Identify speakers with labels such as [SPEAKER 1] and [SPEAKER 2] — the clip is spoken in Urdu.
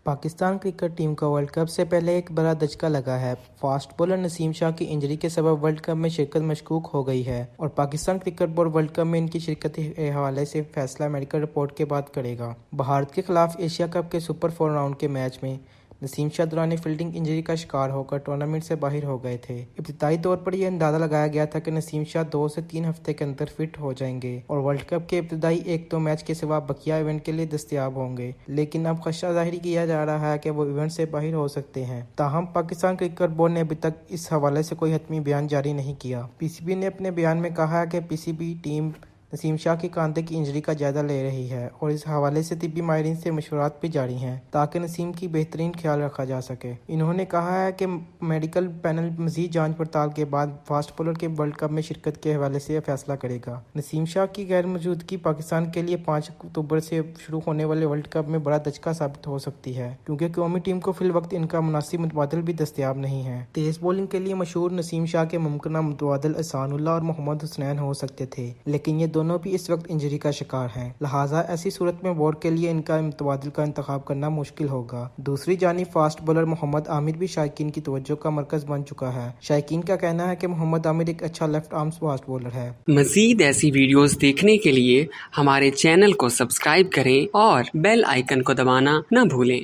[SPEAKER 1] پاکستان کرکٹ ٹیم کو ورلڈ کپ سے پہلے ایک بڑا دھچکا لگا ہے۔ فاسٹ بولر نسیم شاہ کی انجری کے سبب ورلڈ کپ میں شرکت مشکوک ہو گئی ہے اور Pakistan cricket board world cup میں ان کی شرکت کے حوالے سے فیصلہ میڈیکل رپورٹ کے بعد کرے گا۔ بھارت کے خلاف ایشیا کپ کے سپر 4 راؤنڈ کے میچ میں نسیم شاہ دوران فیلڈنگ انجری کا شکار ہو کر ٹورنامنٹ سے باہر ہو گئے تھے۔ ابتدائی طور پر یہ اندازہ لگایا گیا تھا کہ نسیم شاہ 2 سے 3 ہفتے کے اندر فٹ ہو جائیں گے اور ورلڈ کپ کے ابتدائی 1-2 میچ کے سوا بقیہ ایونٹ کے لیے دستیاب ہوں گے، لیکن اب خدشہ ظاہر کیا جا رہا ہے کہ وہ ایونٹ سے باہر ہو سکتے ہیں۔ تاہم پاکستان کرکٹ بورڈ نے ابھی تک اس حوالے سے کوئی حتمی بیان جاری نہیں کیا۔ پی سی بی نے اپنے بیان میں کہا ہے کہ پی سی بی ٹیم نسیم شاہ کے کاندھے کی انجری کا جائزہ لے رہی ہے اور اس حوالے سے طبی ماہرین سے مشورات بھی جاری ہیں تاکہ نسیم کی بہترین خیال رکھا جا سکے۔ انہوں نے کہا ہے کہ میڈیکل پینل مزید جانچ پڑتال کے بعد فاسٹ بولر کے ورلڈ کپ میں شرکت کے حوالے سے فیصلہ کرے گا۔ نسیم شاہ کی غیر موجودگی پاکستان کے لیے 5 اکتوبر سے شروع ہونے والے ورلڈ کپ میں بڑا دھچکا ثابت ہو سکتی ہے، کیونکہ قومی ٹیم کو فی الوقت ان کا مناسب متبادل بھی دستیاب نہیں ہے۔ تیز بولنگ کے لیے مشہور نسیم شاہ کے ممکنہ متبادل احسان اللہ اور محمد حسنین ہو سکتے تھے، لیکن یہ دونوں بھی اس وقت انجری کا شکار ہیں، لہٰذا ایسی صورت میں بورڈ کے لیے ان کا متبادل کا انتخاب کرنا مشکل ہوگا۔ دوسری جانب فاسٹ بولر محمد عامر بھی شائقین کی توجہ کا مرکز بن چکا ہے۔ شائقین کا کہنا ہے کہ محمد عامر ایک اچھا لیفٹ آرم فاسٹ بولر ہے۔
[SPEAKER 2] مزید ایسی ویڈیوز دیکھنے کے لیے ہمارے چینل کو سبسکرائب کریں اور بیل آئیکن کو دبانا نہ بھولیں۔